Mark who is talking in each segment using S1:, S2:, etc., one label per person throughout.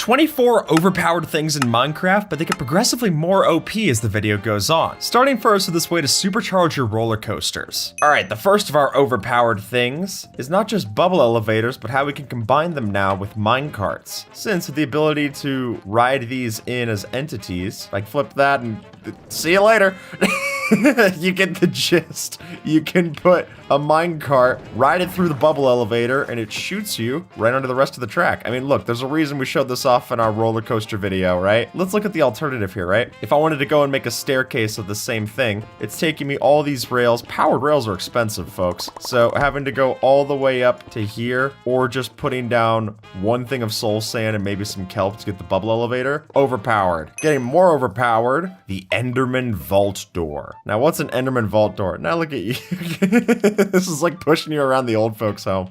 S1: 24 overpowered things in Minecraft, but they get progressively more OP as the video goes on. Starting first with this way to supercharge your roller coasters. All right, the first of our overpowered things is not just bubble elevators, but how we can combine them now with minecarts. Since with the ability to ride these in as entities, like flip that and see you later. You get the gist. You can put a minecart, ride it through the bubble elevator, and it shoots you right onto the rest of the track. I mean, look, there's a reason we showed this off in our roller coaster video, right? Let's look at the alternative here, right? If I wanted to go and make a staircase of the same thing, it's taking me all these rails. Powered rails are expensive, folks. So having to go all the way up to here, or just putting down one thing of soul sand and maybe some kelp to get the bubble elevator, overpowered. Getting more overpowered, the Enderman vault door. Now, what's an Enderman vault door? Now look at you. This is like pushing you around the old folks' home.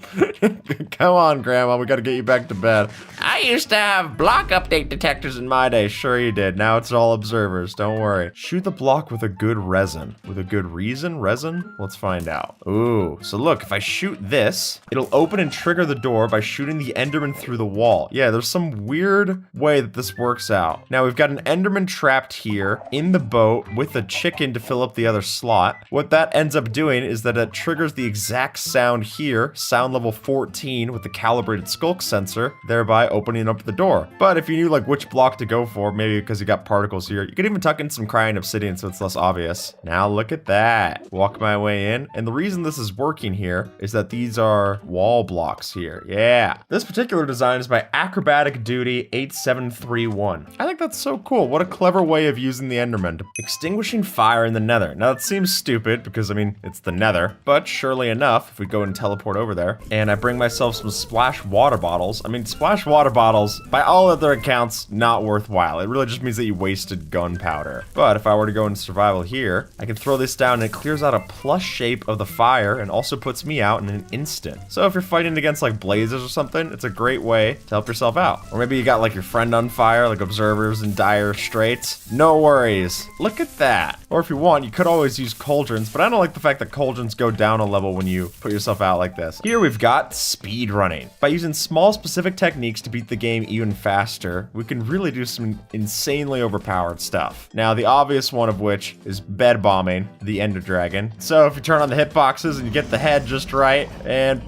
S1: Come on, Grandma, we gotta get you back to bed. I used to have block update detectors in my day. Sure you did. Now it's all observers. Don't worry. Shoot the block with a good resin. With a good reason? Resin? Let's find out. Ooh, so look, if I shoot this, it'll open and trigger the door by shooting the Enderman through the wall. Yeah, there's some weird way that this works out. Now we've got an Enderman trapped here in the boat with a chicken to fill up the other slot. What that ends up doing is that it triggers the exact sound here, sound level 14 with the calibrated skulk sensor, thereby opening up the door. But if you knew like which block to go for, maybe because you got particles here, you could even tuck in some crying obsidian so it's less obvious. Now look at that. Walk my way in. And the reason this is working here is that these are wall blocks here. Yeah. This particular design is by Acrobatic Duty 8731. I think that's so cool. What a clever way of using the Enderman. Extinguishing fire in the nether. Now that seems stupid because I mean, it's the nether, but surely enough, if we go and teleport over there and I bring myself some splash water bottles. I mean, splash water bottles, by all other accounts, not worthwhile. It really just means that you wasted gunpowder. But if I were to go into survival here, I can throw this down and it clears out a plus shape of the fire and also puts me out in an instant. So if you're fighting against like blazes or something, it's a great way to help yourself out. Or maybe you got like your friend on fire, like observers in dire straits. No worries. Look at that. Or if you want, you could always use cauldrons, but I don't like the fact that cauldrons go down a level when you put yourself out like this. Here we've got speed running. By using small specific techniques to beat the game even faster, we can really do some insanely overpowered stuff. Now, the obvious one of which is bed bombing the Ender Dragon. So if you turn on the hitboxes and you get the head just right, and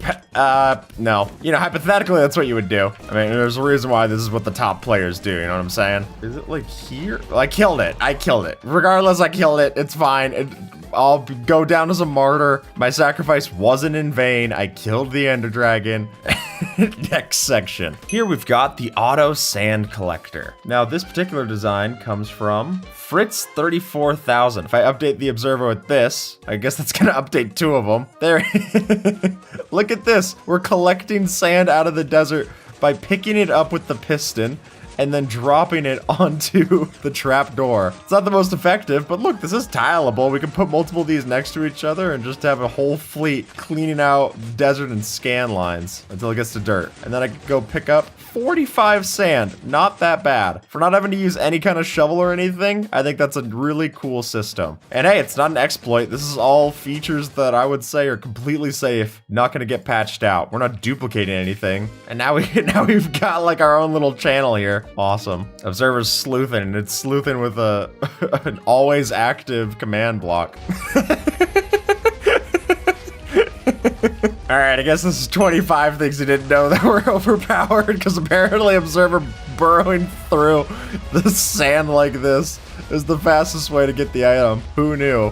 S1: no. You know, hypothetically, that's what you would do. I mean, there's a reason why this is what the top players do, you know what I'm saying? Is it like here? Well, I killed it. I killed it. Regardless, I killed it. It's fine. I'll go down as a martyr. My sacrifice wasn't in vain. I killed the Ender Dragon. Next section. Here we've got the auto sand collector. Now this particular design comes from Fritz 34,000. If I update the observer with this, I guess that's gonna update two of them. There. Look at this. We're collecting sand out of the desert by picking it up with the piston and then dropping it onto the trap door. It's not the most effective, but look, this is tileable. We can put multiple of these next to each other and just have a whole fleet cleaning out desert and scan lines until it gets to dirt. And then I can go pick up 45 sand. Not that bad. For not having to use any kind of shovel or anything, I think that's a really cool system. And hey, it's not an exploit. This is all features that I would say are completely safe, not gonna get patched out. We're not duplicating anything. And now we've got like our own little channel here. Awesome. Observer's sleuthing, and it's sleuthing with an always active command block. Alright, I guess this is 25 things you didn't know that were overpowered, because apparently Observer burrowing through the sand like this is the fastest way to get the item. Who knew?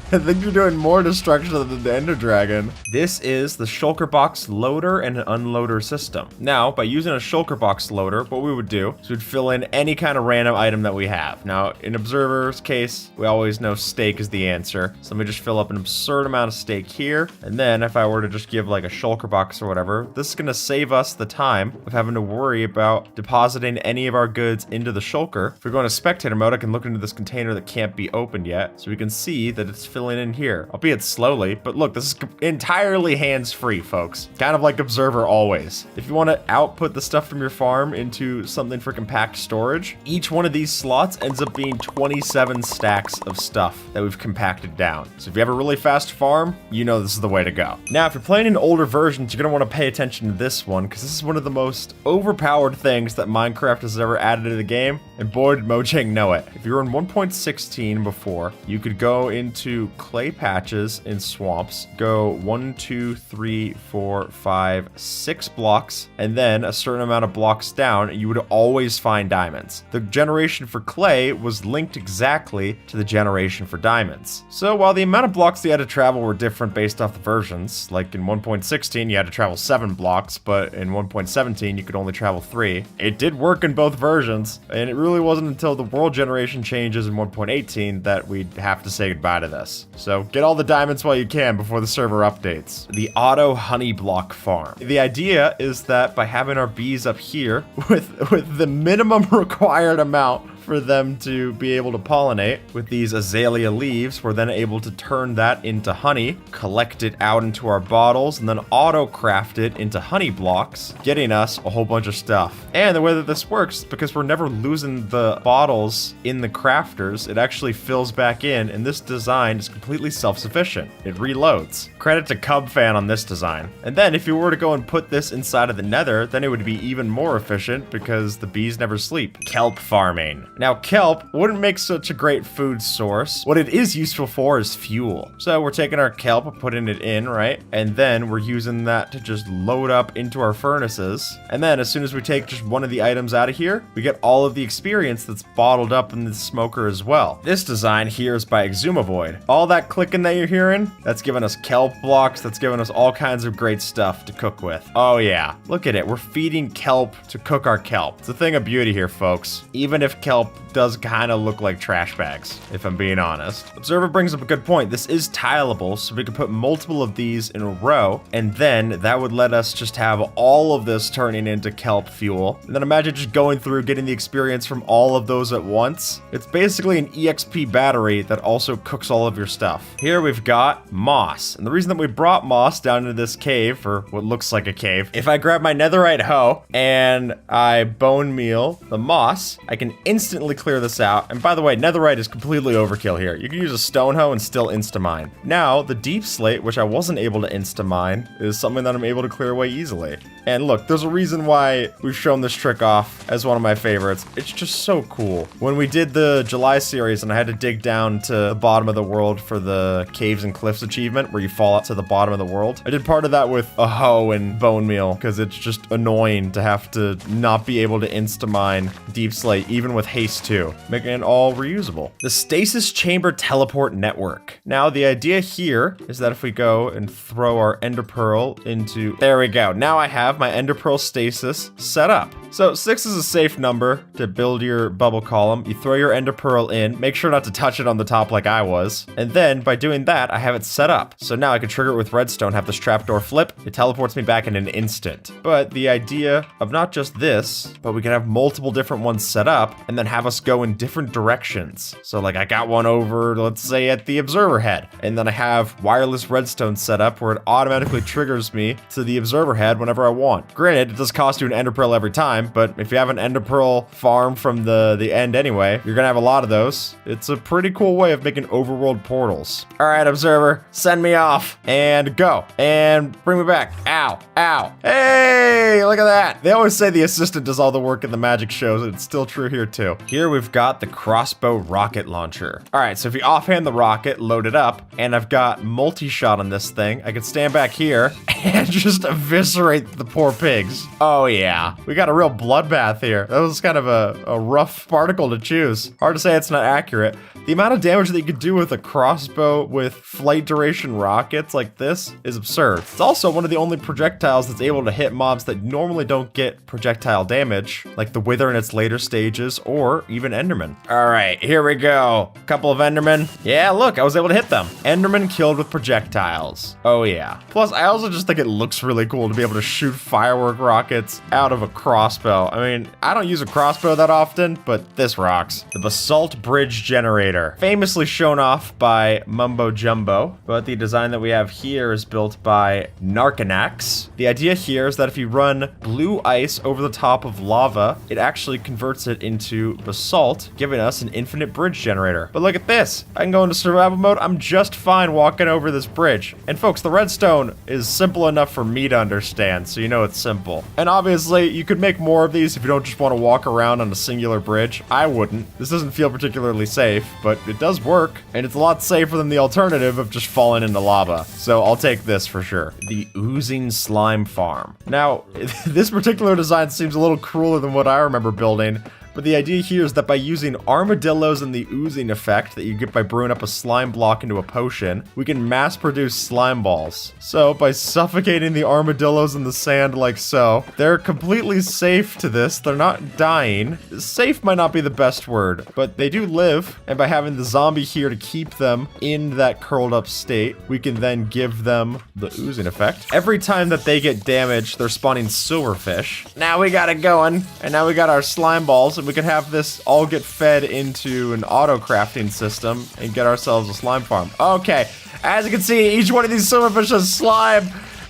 S1: I think you're doing more destruction than the Ender Dragon. This is the shulker box loader and an unloader system. Now, by using a shulker box loader, what we would do is we'd fill in any kind of random item that we have. Now, in Observer's case, we always know steak is the answer. So let me just fill up an absurd amount of steak here. And then if I were to just give like a shulker box or whatever, this is gonna save us the time of having to worry about depositing any of our goods into the shulker. If we go into spectator mode, I can look into this container that can't be opened yet. So we can see that it's filling in here, albeit slowly, but look, this is entirely hands-free, folks. Kind of like Observer always. If you want to output the stuff from your farm into something for compact storage, each one of these slots ends up being 27 stacks of stuff that we've compacted down. So if you have a really fast farm, you know this is the way to go. Now, if you're playing in older versions, you're going to want to pay attention to this one, because this is one of the most overpowered things that Minecraft has ever added to the game, and boy did Mojang know it. If you were in 1.16 before, you could go into clay patches in swamps, go 1, 2, 3, 4, 5, 6 blocks, and then a certain amount of blocks down, you would always find diamonds. The generation for clay was linked exactly to the generation for diamonds. So while the amount of blocks you had to travel were different based off the versions, like in 1.16 you had to travel 7 blocks, but in 1.17 you could only travel 3. It did work in both versions, and it really wasn't until the world generation changes in 1.18 that we'd have to say goodbye to this. So get all the diamonds while you can before the server updates. The auto honey block farm. The idea is that by having our bees up here with the minimum required amount for them to be able to pollinate with these azalea leaves, we're then able to turn that into honey, collect it out into our bottles, and then auto craft it into honey blocks, getting us a whole bunch of stuff. And the way that this works, because we're never losing the bottles in the crafters, it actually fills back in, and this design is completely self-sufficient. It reloads. Credit to Cubfan on this design. And then if you were to go and put this inside of the nether, then it would be even more efficient because the bees never sleep. Kelp farming. Now, kelp wouldn't make such a great food source. What it is useful for is fuel. So we're taking our kelp, putting it in, right? And then we're using that to just load up into our furnaces. And then as soon as we take just one of the items out of here, we get all of the experience that's bottled up in the smoker as well. This design here is by Exumavoid. All that clicking that you're hearing, that's giving us kelp blocks, that's giving us all kinds of great stuff to cook with. Oh yeah, look at it. We're feeding kelp to cook our kelp. It's a thing of beauty here, folks. Even if kelp does kind of look like trash bags, if I'm being honest. Observer brings up a good point. This is tileable, so we could put multiple of these in a row, and then that would let us just have all of this turning into kelp fuel. And then imagine just going through, getting the experience from all of those at once. It's basically an EXP battery that also cooks all of your stuff. Here we've got moss, and the reason that we brought moss down into this cave, or what looks like a cave, if I grab my netherite hoe and I bone meal the moss, I can instantly clear this out. And by the way, netherite is completely overkill here. You can use a stone hoe and still insta-mine. Now, the deep slate, which I wasn't able to insta-mine, is something that I'm able to clear away easily. And look, there's a reason why we've shown this trick off as one of my favorites. It's just so cool. When we did the July series and I had to dig down to the bottom of the world for the Caves and Cliffs achievement, where you fall out to the bottom of the world, I did part of that with a hoe and bone meal, because it's just annoying to have to not be able to insta-mine deep slate, even with haste 2, making it all reusable. The Stasis Chamber Teleport Network. Now, the idea here is that if we go and throw our Ender Pearl into... There we go. Now I have my Ender Pearl stasis set up. So 6 is a safe number to build your bubble column. You throw your Ender Pearl in, make sure not to touch it on the top like I was, and then by doing that, I have it set up. So now I can trigger it with redstone, have this trapdoor flip, it teleports me back in an instant. But the idea of not just this, but we can have multiple different ones set up, and then have us go in different directions. So like I got one over, let's say at the observer head, and then I have wireless redstone set up where it automatically triggers me to the observer head whenever I want. Granted, it does cost you an Ender Pearl every time, but if you have an Ender Pearl farm from the end anyway, you're gonna have a lot of those. It's a pretty cool way of making overworld portals. All right, observer, send me off and go and bring me back. Ow, ow. Hey, look at that. They always say the assistant does all the work in the magic shows, and it's still true here too. Here we've got the crossbow rocket launcher. All right, so if you offhand the rocket, load it up, and I've got multi-shot on this thing, I can stand back here and just eviscerate the poor pigs. Oh yeah, we got a real bloodbath here. That was kind of a rough particle to choose. Hard to say it's not accurate. The amount of damage that you could do with a crossbow with flight duration rockets like this is absurd. It's also one of the only projectiles that's able to hit mobs that normally don't get projectile damage, like the Wither in its later stages, or or even Enderman. All right, here we go. Couple of Endermen. Yeah, look, I was able to hit them. Enderman killed with projectiles. Oh yeah. Plus, I also just think it looks really cool to be able to shoot firework rockets out of a crossbow. I mean, I don't use a crossbow that often, but this rocks. The Basalt Bridge Generator, famously shown off by Mumbo Jumbo, but the design that we have here is built by Narcanax. The idea here is that if you run blue ice over the top of lava, it actually converts it into basalt, giving us an infinite bridge generator. But look at this. I can go into survival mode. I'm just fine walking over this bridge. And folks, the redstone is simple enough for me to understand, so you know it's simple. And obviously, you could make more of these if you don't just want to walk around on a singular bridge. I wouldn't. This doesn't feel particularly safe, but it does work, and it's a lot safer than the alternative of just falling into lava. So I'll take this for sure. The Oozing Slime Farm. Now, this particular design seems a little crueler than what I remember building, but the idea here is that by using armadillos and the oozing effect that you get by brewing up a slime block into a potion, we can mass produce slime balls. So by suffocating the armadillos in the sand like so, they're completely safe to this. They're not dying. Safe might not be the best word, but they do live. And by having the zombie here to keep them in that curled up state, we can then give them the oozing effect. Every time that they get damaged, they're spawning silverfish. Now we got it going, and now we got our slime balls, and we can have this all get fed into an auto crafting system and get ourselves a slime farm. Okay, as you can see, each one of these silverfish has slime,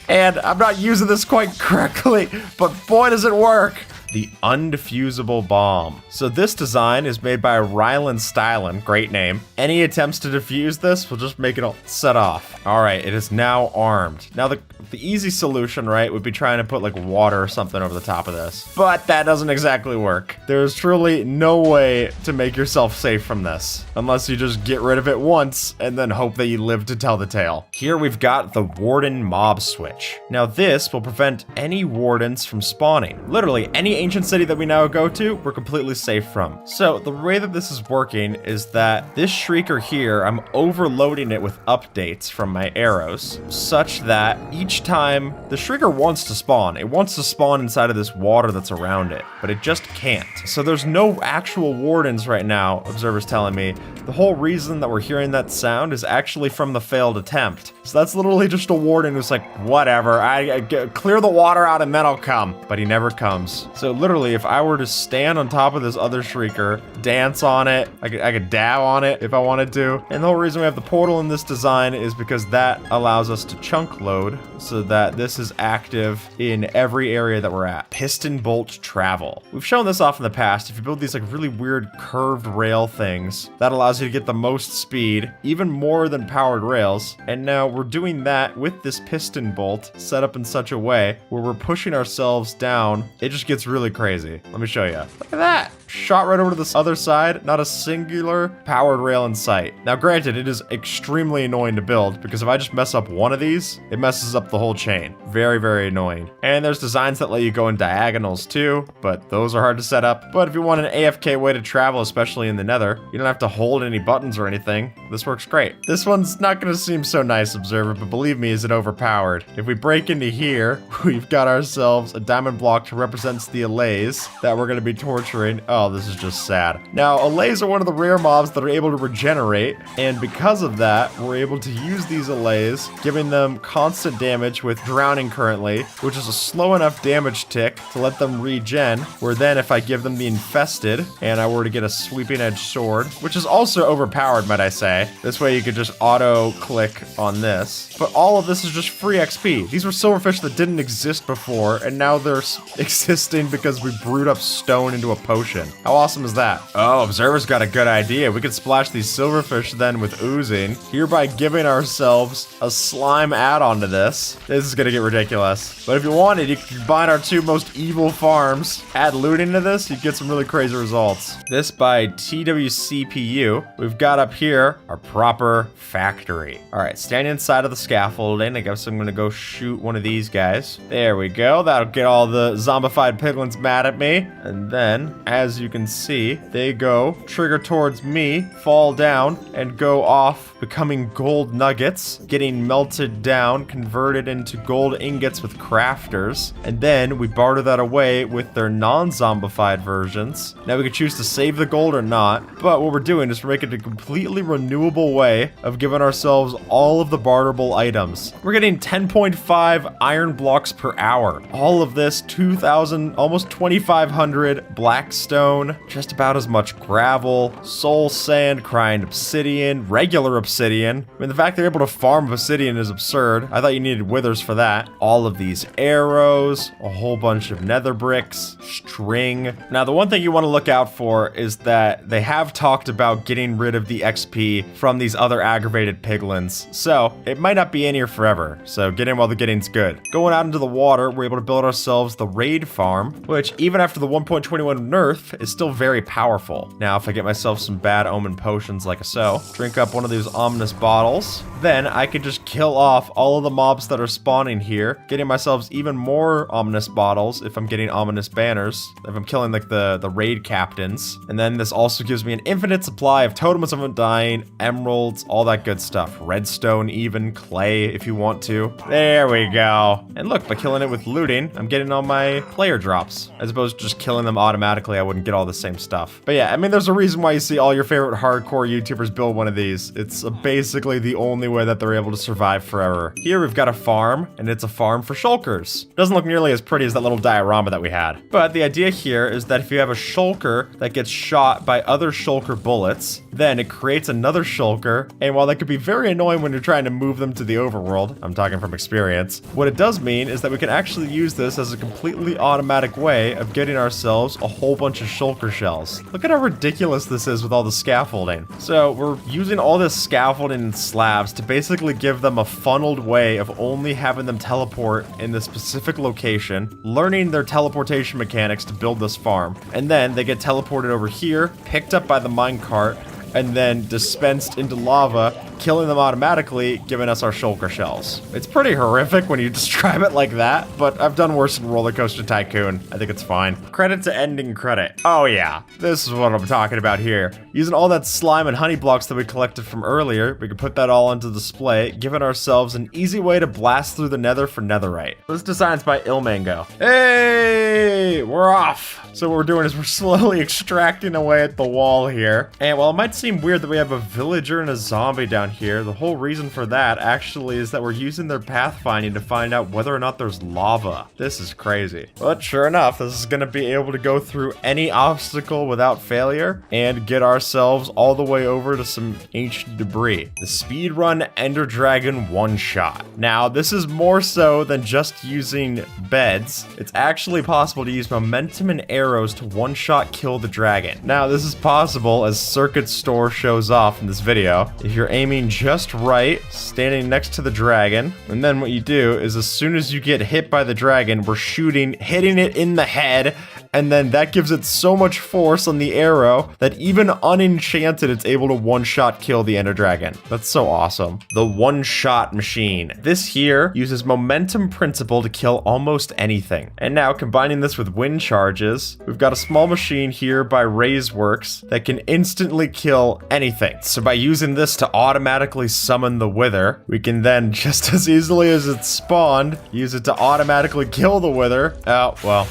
S1: and I'm not using this quite correctly, but boy does it work. The Undefusable Bomb. So this design is made by Rylan Stylen, great name. Any attempts to defuse this will just make it all set off. All right, it is now armed. Now the easy solution, right, would be trying to put like water or something over the top of this. But that doesn't exactly work. There's truly no way to make yourself safe from this, unless you just get rid of it once and then hope that you live to tell the tale. Here we've got the Warden Mob Switch. Now this will prevent any wardens from spawning. Literally any ancient city that we now go to, we're completely safe from. So the way that this is working is that this shrieker here, I'm overloading it with updates from my arrows, such that each time the shrieker wants to spawn, it wants to spawn inside of this water that's around it, but it just can't. So there's no actual wardens right now, observers telling me. The whole reason that we're hearing that sound is actually from the failed attempt. So that's literally just a warden who's like, whatever, I clear the water out and then I'll come. But he never comes. So literally, if I were to stand on top of this other shrieker, dance on it, I could dab on it if I wanted to. And the whole reason we have the portal in this design is because that allows us to chunk load so that this is active in every area that we're at. Piston bolt travel. We've shown this off in the past. If you build these like really weird curved rail things, that allows you to get the most speed, even more than powered rails. And now we're doing that with this piston bolt set up in such a way where we're pushing ourselves down. It just gets really crazy. Let me show you. Look at that. Shot right over to this other side. Not a singular powered rail in sight. Now granted, it is extremely annoying to build because if I just mess up one of these, it messes up the whole chain. Very, very annoying. And there's designs that let you go in diagonals too, but those are hard to set up. But if you want an AFK way to travel, especially in the nether, you don't have to hold any buttons or anything. This works great. This one's not going to seem so nice, observer, but believe me, is it overpowered. If we break into here, we've got ourselves a diamond block to represent the allays that we're going to be torturing. Oh, this is just sad. Now, allays are one of the rare mobs that are able to regenerate, and because of that, we're able to use these allays, giving them constant damage with drowning currently, which is a slow enough damage tick to let them regen, where then if I give them the infested, and I were to get a sweeping edge sword, which is also overpowered, might I say. This way you could just auto click on this. But all of this is just free XP. These were silverfish that didn't exist before, and now they're existing because we brewed up stone into a potion. How awesome is that? Oh, observer's got a good idea. We could splash these silverfish then with oozing, hereby giving ourselves a slime add-on to this. This is gonna get ridiculous. But if you wanted, you could combine our two most evil farms, add loot into this, you'd get some really crazy results. This by TWCPU. We've got up here our proper factory. All right, stand inside of the scaffolding. I guess I'm gonna go shoot one of these guys. There we go. That'll get all the zombified piglins mad at me. And then, as as you can see, they go, trigger towards me, fall down, and go off, becoming gold nuggets, getting melted down, converted into gold ingots with crafters, and then we barter that away with their non-zombified versions. Now we can choose to save the gold or not, but what we're doing is we're making a completely renewable way of giving ourselves all of the barterable items. We're getting 10.5 iron blocks per hour. All of this, 2,000, almost 2,500 blackstone, just about as much gravel, soul sand, crying obsidian, regular obsidian. I mean, the fact they're able to farm obsidian is absurd. I thought you needed withers for that. All of these arrows, a whole bunch of nether bricks, string. Now, the one thing you want to look out for is that they have talked about getting rid of the XP from these other aggravated piglins, so it might not be in here forever, so get in while the getting's good. Going out into the water, we're able to build ourselves the raid farm, which even after the 1.21 nerf is still very powerful. Now, if I get myself some bad omen potions like so, drink up one of these ominous bottles, then I could just kill off all of the mobs that are spawning here, getting myself even more ominous bottles if I'm getting ominous banners, if I'm killing like the raid captains. And then this also gives me an infinite supply of totems of undying, emeralds, all that good stuff. Redstone even, clay if you want to. There we go. And look, by killing it with looting, I'm getting all my player drops. As opposed to just killing them automatically, I wouldn't get all the same stuff. But yeah, I mean, there's a reason why you see all your favorite hardcore YouTubers build one of these. It's basically the only way that they're able to survive forever. Here we've got a farm, and it's a farm for shulkers. Doesn't look nearly as pretty as that little diorama that we had. But the idea here is that if you have a shulker that gets shot by other shulker bullets, then it creates another shulker, and while that could be very annoying when you're trying to move them to the overworld, I'm talking from experience, what it does mean is that we can actually use this as a completely automatic way of getting ourselves a whole bunch of shulker shells. Look at how ridiculous this is with all the scaffolding. So we're using all this scaffolding and slabs to basically give them a funneled way of only having them teleport in this specific location, learning their teleportation mechanics to build this farm, and then they get teleported over here, picked up by the minecart, and then dispensed into lava, killing them automatically, giving us our shulker shells. It's pretty horrific when you describe it like that, but I've done worse in Roller Coaster Tycoon. I think it's fine. Credit to ending credit. Oh yeah, this is what I'm talking about here. Using all that slime and honey blocks that we collected from earlier, we can put that all onto display, giving ourselves an easy way to blast through the nether for netherite. This design's by Ilmango. Hey, we're off. So what we're doing is we're slowly extracting away at the wall here. And while it might seem weird that we have a villager and a zombie down here, the whole reason for that actually is that we're using their pathfinding to find out whether or not there's lava. This is crazy. But sure enough, this is going to be able to go through any obstacle without failure and get ourselves all the way over to some ancient debris. The speedrun Ender Dragon one-shot. Now, this is more so than just using beds. It's actually possible to use momentum and arrows to one-shot kill the dragon. Now, this is possible as Circuit Store shows off in this video. If you're aiming just right, standing next to the dragon, and then what you do is as soon as you get hit by the dragon, we're shooting, hitting it in the head, and then that gives it so much force on the arrow that even unenchanted, it's able to one-shot kill the Ender Dragon. That's so awesome. The one-shot machine. This here uses momentum principle to kill almost anything. And now, combining this with wind charges, we've got a small machine here by Raiseworks that can instantly kill anything. So by using this to automatically summon the Wither, we can then, just as easily as it's spawned, use it to automatically kill the Wither. Oh, well.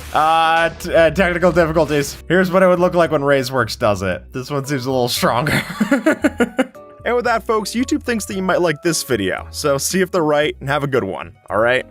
S1: Technical difficulties. Here's what it would look like when Raiseworks does it. This one seems a little stronger. And with that, folks, YouTube thinks that you might like this video, so see if they're right and have a good one, all right?